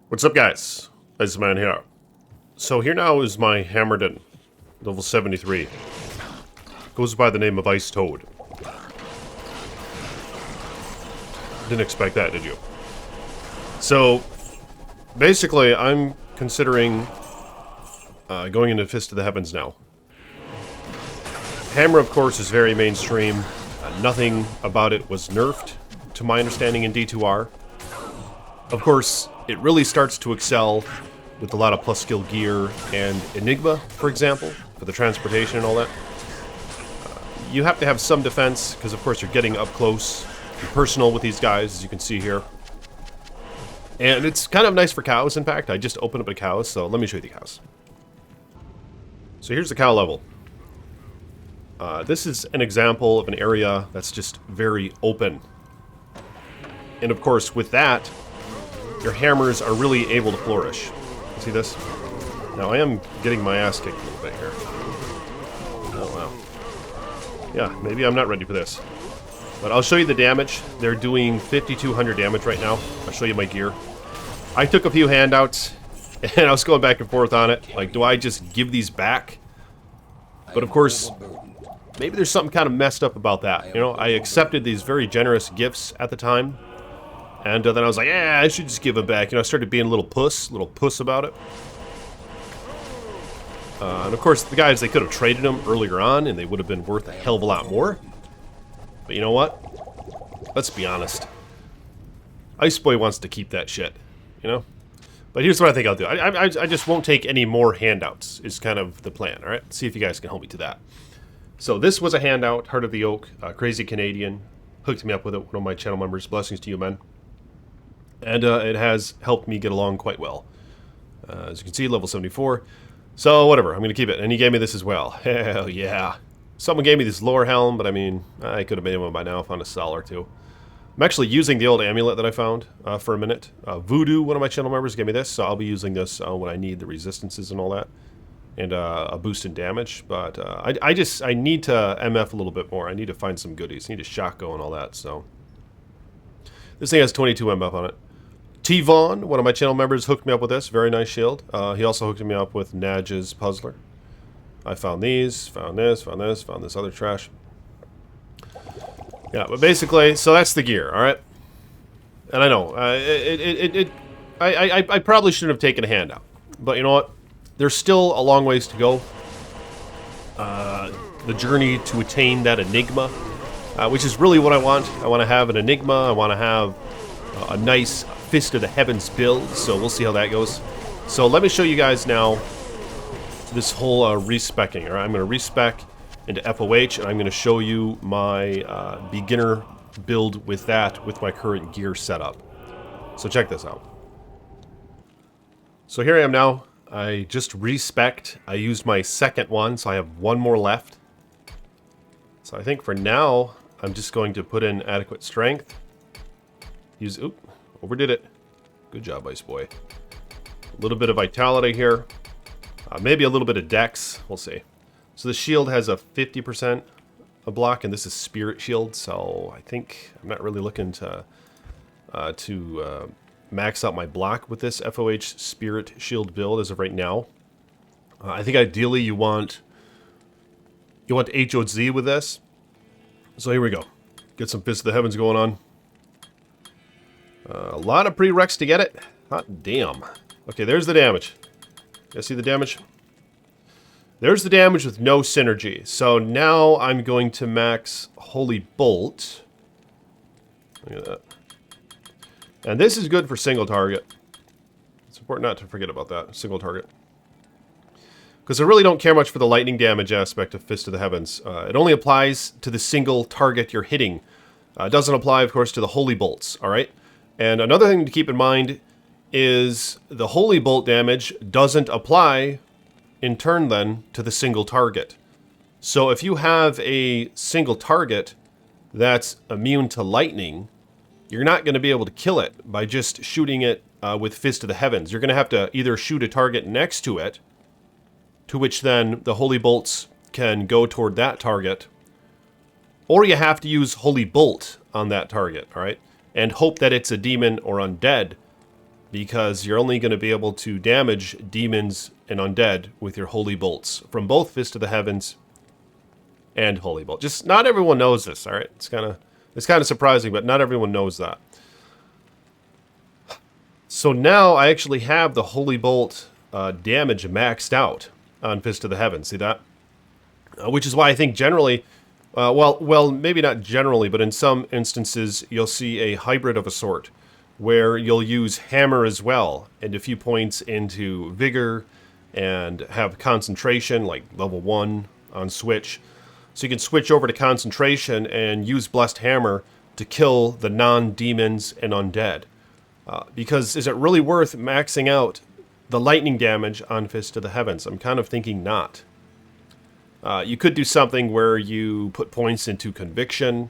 What's up, guys? Iceman here. So here now is my Hammerden, level 73. Goes by the name of Ice Toad. Didn't expect that, did you? So, basically, I'm considering going into Fist of the Heavens now. Hammer, of course, is very mainstream. Nothing about it was nerfed, to my understanding, in D2R. Of course, it really starts to excel with a lot of plus skill gear and Enigma, for example, for the transportation and all that. You have to have some defense, because of course you're getting up close and personal with these guys, as you can see here. And it's kind of nice for cows, in fact. I just opened up a cow, so let me show you the cows. So here's the cow level. This is an example of an area that's just very open. And of course, with that, your hammers are really able to flourish. See this? Now, I am getting my ass kicked a little bit here. Oh, wow. Yeah, maybe I'm not ready for this. But I'll show you the damage. They're doing 5,200 damage right now. I'll show you my gear. I took a few handouts, and I was going back and forth on it. Like, do I just give these back? But of course, maybe there's something kind of messed up about that. You know, I accepted these very generous gifts at the time. And then I was like, yeah, I should just give them back. You know, I started being a little puss about it. And of course, the guys, they could have traded them earlier on, and they would have been worth a hell of a lot more. But you know what? Let's be honest. Ice Boy wants to keep that shit, you know? But here's what I think I'll do. I just won't take any more handouts, is kind of the plan, all right? See if you guys can help me to that. So this was a handout, Heart of the Oak, Crazy Canadian. Hooked me up with it, one of my channel members. Blessings to you, man. And it has helped me get along quite well. As you can see, level 74. So, whatever, I'm going to keep it. And he gave me this as well. Hell yeah. Someone gave me this lore helm, but I mean, I could have made one by now, found a stall or two. I'm actually using the old amulet that I found for a minute. Voodoo, one of my channel members, gave me this, so I'll be using this when I need the resistances and all that. And a boost in damage. But I need to MF a little bit more. I need to find some goodies. I need a shotgun and all that, so. This thing has 22 MF on it. T-Vaughn, one of my channel members, hooked me up with this. Very nice shield. He also hooked me up with Nadge's Puzzler. I found these, found this other trash. Yeah, but basically, so that's the gear, alright? And I know, I probably shouldn't have taken a handout. But you know what? There's still a long ways to go. The journey to attain that Enigma, which is really what I want. I want to have an Enigma. I want to have a nice Fist of the Heavens build, so we'll see how that goes. So let me show you guys now this whole respecking. All right, I'm going to respec into FOH, and I'm going to show you my beginner build with that, with my current gear setup. So check this out. So here I am now. I just respec'd. I used my second one, so I have one more left. So I think for now, I'm just going to put in adequate strength. Use, oop, overdid it. Good job, Ice Boy. A little bit of vitality here. Maybe a little bit of dex, we'll see. So the shield has a 50% block, and this is spirit shield, so I think I'm not really looking to max out my block with this FOH Spirit Shield build as of right now. I think ideally you want HOZ with this. So here we go. Get some Fist of the Heavens going on. A lot of prereqs to get it. Hot damn. Okay, there's the damage. You guys see the damage? There's the damage with no synergy. So now I'm going to max Holy Bolt. Look at that. And this is good for single target. It's important not to forget about that, single target. Because I really don't care much for the lightning damage aspect of Fist of the Heavens. It only applies to the single target you're hitting. It doesn't apply, of course, to the Holy Bolts, alright? And another thing to keep in mind is the Holy Bolt damage doesn't apply, in turn then, to the single target. So if you have a single target that's immune to lightning, you're not going to be able to kill it by just shooting it with Fist of the Heavens. You're going to have to either shoot a target next to it, to which then the Holy Bolts can go toward that target, or you have to use Holy Bolt on that target, all right? And hope that it's a demon or undead because you're only going to be able to damage demons and undead with your holy bolts from both Fist of the Heavens and Holy Bolt. Just not everyone knows this, all right? It's kind of surprising, but not everyone knows that. So now I actually have the Holy Bolt damage maxed out on Fist of the Heavens. See that? Which is why I think generally, well, maybe not generally, but in some instances, you'll see a hybrid of a sort, where you'll use Hammer as well, and a few points into Vigor, and have Concentration, like level 1 on Switch. So you can switch over to Concentration and use Blessed Hammer to kill the non-demons and undead. Because is it really worth maxing out the lightning damage on Fist of the Heavens? I'm kind of thinking not. You could do something where you put points into Conviction,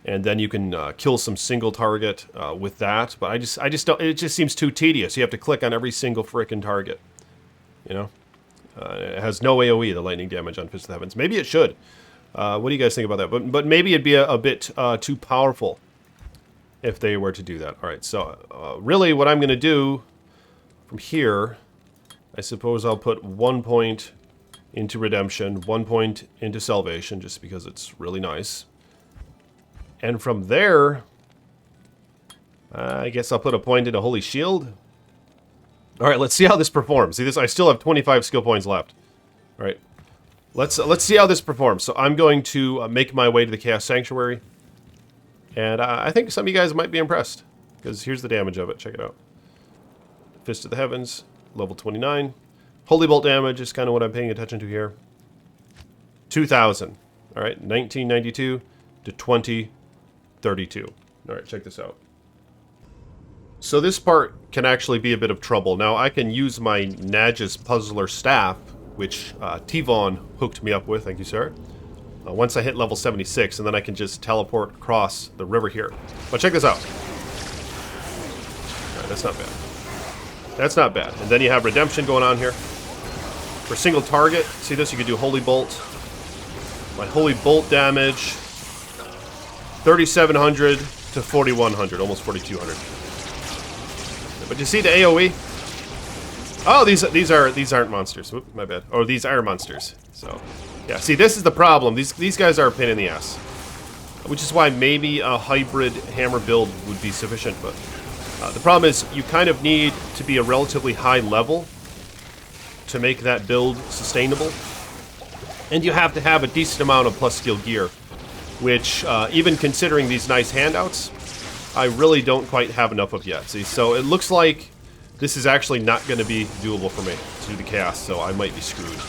and then you can kill some single target with that. But I just don't. It just seems too tedious. You have to click on every single frickin' target. You know, it has no AOE, the lightning damage on Fist of the Heavens. Maybe it should. What do you guys think about that? But maybe it'd be a bit too powerful if they were to do that. All right. So really, what I'm going to do from here, I suppose I'll put 1 point into Redemption, 1 point into Salvation, just because it's really nice. And from there, I guess I'll put a point into Holy Shield. All right, let's see how this performs. See this? I still have 25 skill points left. All right, let's see how this performs. So I'm going to make my way to the Chaos Sanctuary, and I think some of you guys might be impressed, because here's the damage of it. Check it out. Fist of the Heavens, level 29. Holy Bolt damage is kind of what I'm paying attention to here. 2,000. All right, 1992 to 2032. All right, check this out. So this part can actually be a bit of trouble. Now, I can use my Nagus Puzzler Staff, which T-Von hooked me up with. Thank you, sir. Once I hit level 76, and then I can just teleport across the river here. But check this out. All right, that's not bad. That's not bad. And then you have Redemption going on here. For single target, see this? You can do Holy Bolt. My Holy Bolt damage, 3,700 to 4,100, almost 4,200. But you see the AOE? Oh, these aren't monsters. Whoop, my bad. Or these are monsters. So, yeah. See, this is the problem. These guys are a pain in the ass, which is why maybe a hybrid hammer build would be sufficient. But the problem is you kind of need to be a relatively high level to make that build sustainable, and you have to have a decent amount of plus skill gear, which even considering these nice handouts, I really don't quite have enough of yet. See, so it looks like this is actually not going to be doable for me to do the Chaos, so I might be screwed.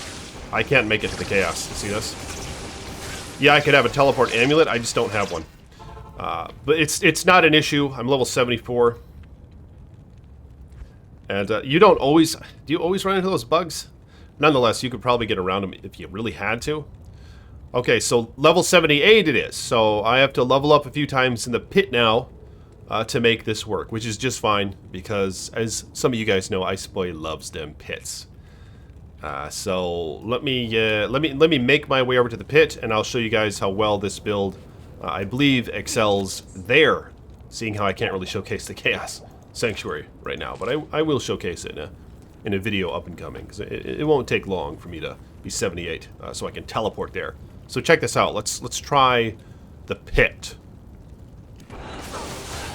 I can't make it to the Chaos. See this? Yeah, I could have a teleport amulet. I just don't have one. But it's not an issue. I'm level 74. And you don't always... Do you always run into those bugs? Nonetheless, you could probably get around them if you really had to. Okay, so level 78 it is. So I have to level up a few times in the pit now to make this work, which is just fine because, as some of you guys know, Iceboy loves them pits. So let me make my way over to the pit, and I'll show you guys how well this build, I believe, excels there. Seeing how I can't really showcase the Chaos Sanctuary right now, but I will showcase it in a video up and coming, because it won't take long for me to be 78, so I can teleport there. So check this out. Let's try the pit.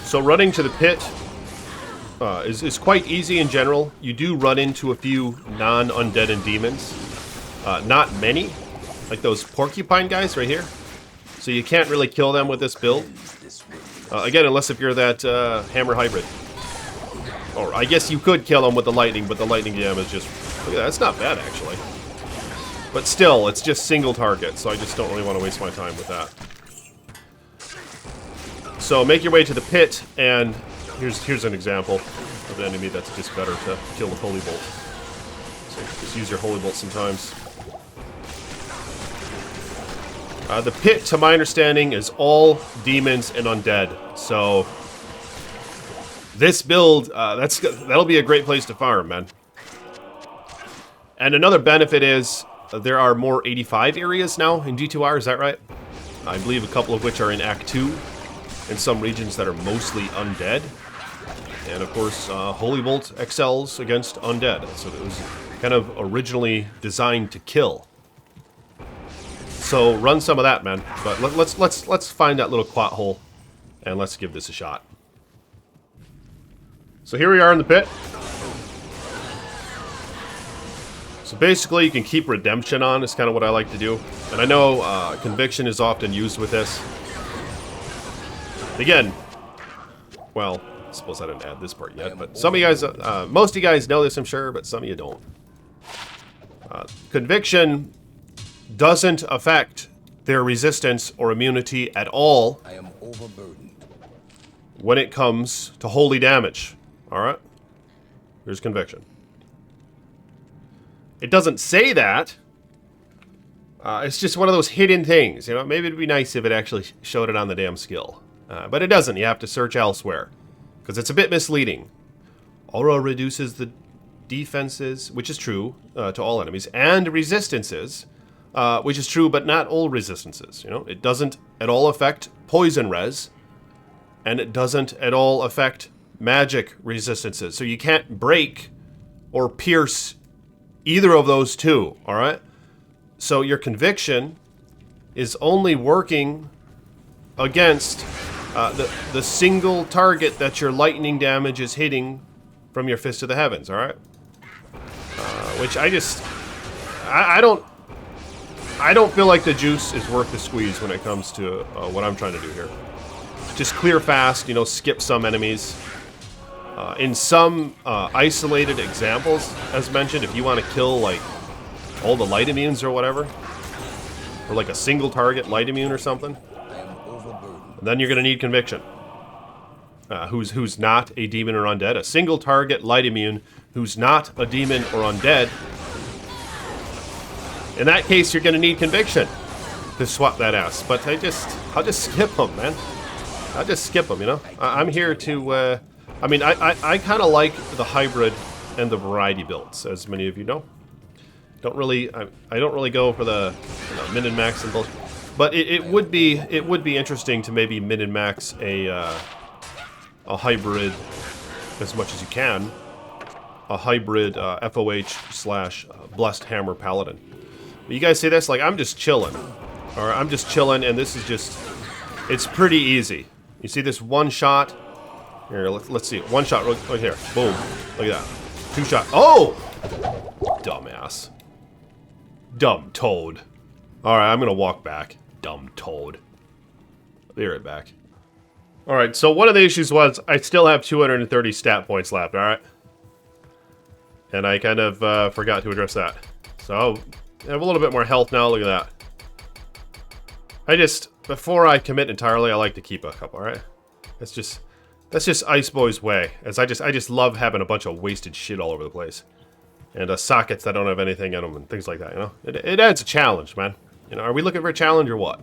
So running to the pit is quite easy in general. You do run into a few non-undead and demons. Not many, like those porcupine guys right here. So you can't really kill them with this build. Again, unless if you're that hammer hybrid. Or I guess you could kill them with the lightning, but the lightning damage just... Look at that, that's not bad actually. But still, it's just single target, so I just don't really want to waste my time with that. So make your way to the pit, and here's an example of an enemy that's just better to kill with Holy Bolt. So just use your Holy Bolt sometimes. The pit, to my understanding, is all demons and undead. So this build, that'll be a great place to farm, man. And another benefit is there are more 85 areas now in D2R, is that right? I believe a couple of which are in Act 2, in some regions that are mostly undead. And of course, Holy Bolt excels against undead. So it was kind of originally designed to kill. So run some of that, man. But let's find that little quat hole, and let's give this a shot. So here we are in the pit. So basically, you can keep Redemption on, is kind of what I like to do. And I know Conviction is often used with this. Again, well, I suppose I didn't add this part yet, but some of you guys, most of you guys know this, I'm sure, but some of you don't. Conviction doesn't affect their resistance or immunity at all when it comes to holy damage. Alright? Here's Conviction. It doesn't say that. It's just one of those hidden things. You know, maybe it'd be nice if it actually showed it on the damn skill. But it doesn't. You have to search elsewhere. Because it's a bit misleading. Aura reduces the defenses, which is true, to all enemies, and resistances, which is true, but not all resistances. You know, it doesn't at all affect poison res, and it doesn't at all affect magic resistances. So you can't break or pierce either of those two, alright? So your Conviction is only working against the single target that your lightning damage is hitting from your Fist of the Heavens, alright? Which I don't feel like the juice is worth the squeeze when it comes to what I'm trying to do here. Just clear fast, you know, skip some enemies. In some isolated examples, as mentioned, if you want to kill, like, all the light immunes or whatever, or like a single target light immune or something, then you're going to need Conviction. Who's not a demon or undead. A single target light immune who's not a demon or undead. In that case, you're going to need Conviction to swap that ass. But I'll just skip them, man. I'll just skip them, you know? I'm here to... I mean, I kind of like the hybrid and the variety builds, as many of you know. I don't really go for the min and max and bullshit. But it would be interesting to maybe min and max a hybrid as much as you can. A hybrid FOH / Blessed Hammer Paladin. But you guys see this? Like, I'm just chilling. Or I'm just chilling, and this is just... It's pretty easy. You see this one shot? Here, let's see it. One shot right here. Boom. Look at that. Two shot. Oh! Dumbass. Dumb toad. Alright, I'm gonna walk back. Dumb toad. I'll be right back. Alright, so one of the issues was I still have 230 stat points left, alright? And I kind of forgot to address that. So, I have a little bit more health now, look at that. Before I commit entirely, I like to keep a couple, alright? That's just Ice Boy's way. As I just love having a bunch of wasted shit all over the place. And sockets that don't have anything in them and things like that, you know? It adds a challenge, man. You know, are we looking for a challenge or what?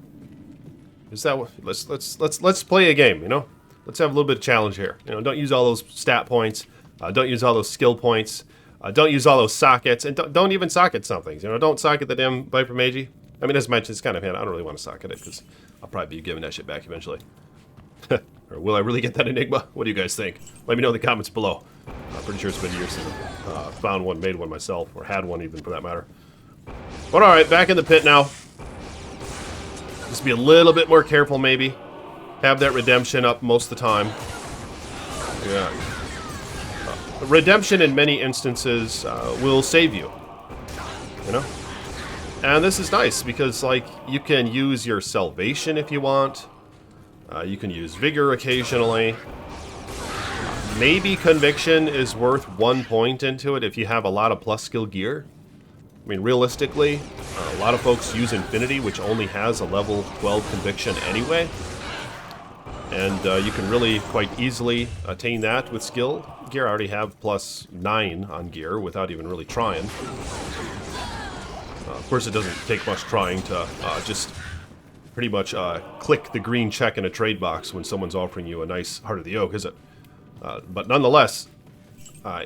Is that what... Let's play a game, you know? Let's have a little bit of challenge here. You know, don't use all those stat points. Don't use all those skill points. Don't use all those sockets. And don't even socket some things, you know? Don't socket the damn Viper Magi. I mean, as mentioned, it's kind of hand. I don't really want to socket it because I'll probably be giving that shit back eventually. Or will I really get that Enigma? What do you guys think? Let me know in the comments below. I'm pretty sure it's been years since I found one, made one myself, or had one even for that matter. But alright, back in the pit now. Just be a little bit more careful maybe. Have that redemption up most of the time. Yeah. Redemption in many instances will save you. You know? And this is nice because, like, you can use your salvation if you want. You can use vigor occasionally. Maybe Conviction is worth 1 point into it if you have a lot of plus skill gear. I mean, realistically, a lot of folks use Infinity, which only has a level 12 Conviction anyway. And you can really quite easily attain that with skill gear. I already have plus 9 on gear without even really trying. Of course, it doesn't take much trying to just pretty much click the green check in a trade box when someone's offering you a nice Heart of the Oak, is it? But nonetheless,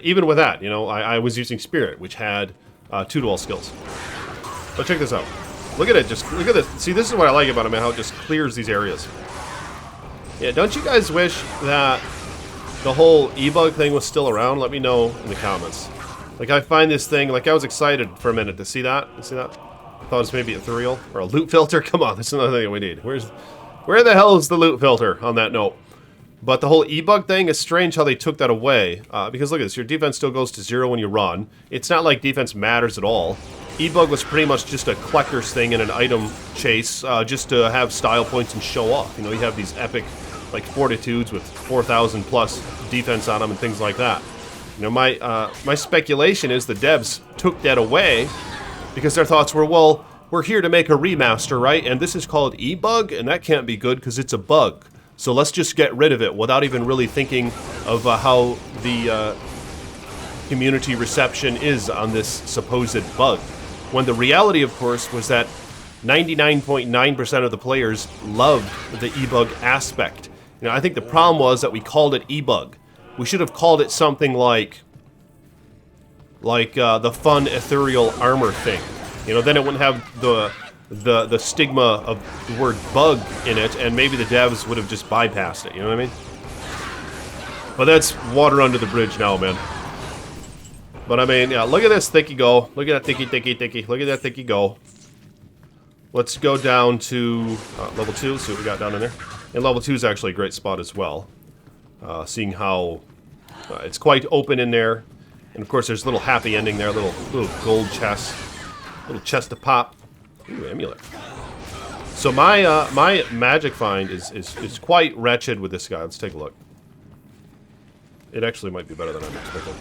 even with that, you know, I was using Spirit, which had 2 dual skills. But check this out. Look at it, just look at this. See, this is what I like about it, man, how it just clears these areas. Yeah, don't you guys wish that the whole e-bug thing was still around, let me know in the comments. Like, I find this thing, like, I was excited for a minute to see that. You see that? I thought it was maybe ethereal or a loot filter. Come on, that's another thing we need. Where the hell is the loot filter on that note? But the whole e-bug thing is strange how they took that away. Because look at this, your defense still goes to 0 when you run. It's not like defense matters at all. E-bug was pretty much just a collector's thing in an item chase, just to have style points and show off. You know, you have these epic, like, fortitudes with 4,000 plus defense on them and things like that. You know, my speculation is the devs took that away because their thoughts were, well, we're here to make a remaster, right? And this is called e-bug, and that can't be good because it's a bug. So let's just get rid of it without even really thinking of how the community reception is on this supposed bug. When the reality, of course, was that 99.9% of the players loved the e-bug aspect. You know, I think the problem was that we called it e-bug. We should have called it something like the fun ethereal armor thing. You know, then it wouldn't have the stigma of the word bug in it, and maybe the devs would have just bypassed it, you know what I mean? But that's water under the bridge now, man. But I mean, yeah, look at this thicky go. Look at that thicky. Look at that thicky go. Let's go down to level 2, see what we got down in there. And level 2 is actually a great spot as well. Seeing how it's quite open in there. And of course there's a little happy ending there, little gold chest. Little chest to pop. Ooh, amulet. So my my magic find is quite wretched with this guy. Let's take a look. It actually might be better than I'm expecting.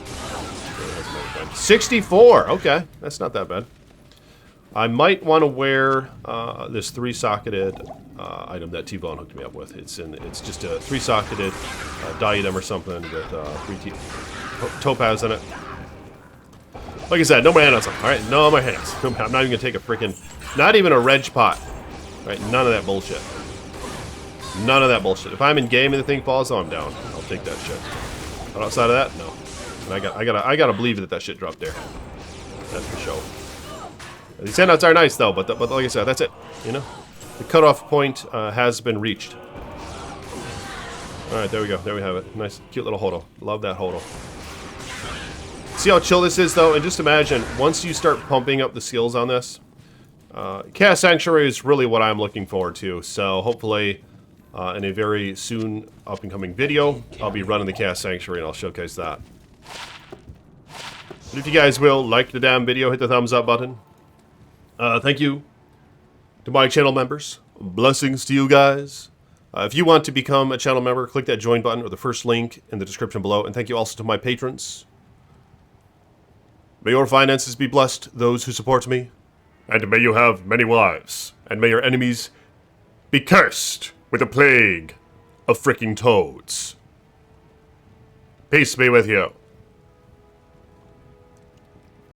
64! Okay, that's not that bad. I might want to wear this 3-socketed item that T-Bone hooked me up with. It's just a 3-socketed diadem or something with 3 topaz in it. Like I said, no more handouts. Alright, no more handouts. I'm not even going to take a freaking... Not even a reg pot. Right, none of that bullshit. None of that bullshit. If I'm in game and the thing falls, oh, I'm down. I'll take that shit. But outside of that, no. And I gotta believe that shit dropped there. That's for sure. These handouts are nice though, but like I said, that's it. You know, the cutoff point has been reached. All right, there we go. There we have it. Nice, cute little hodl. Love that hodl. See how chill this is though, and just imagine once you start pumping up the skills on this. Chaos Sanctuary is really what I'm looking forward to. So hopefully, in a very soon up and coming video, I'll be running the Chaos Sanctuary and I'll showcase that. But if you guys will, like the damn video, hit the thumbs up button. Thank you to my channel members. Blessings to you guys. If you want to become a channel member, click that join button or the first link in the description below. And thank you also to my patrons. May your finances be blessed, those who support me. And may you have many wives. And may your enemies be cursed with a plague of freaking toads. Peace be with you.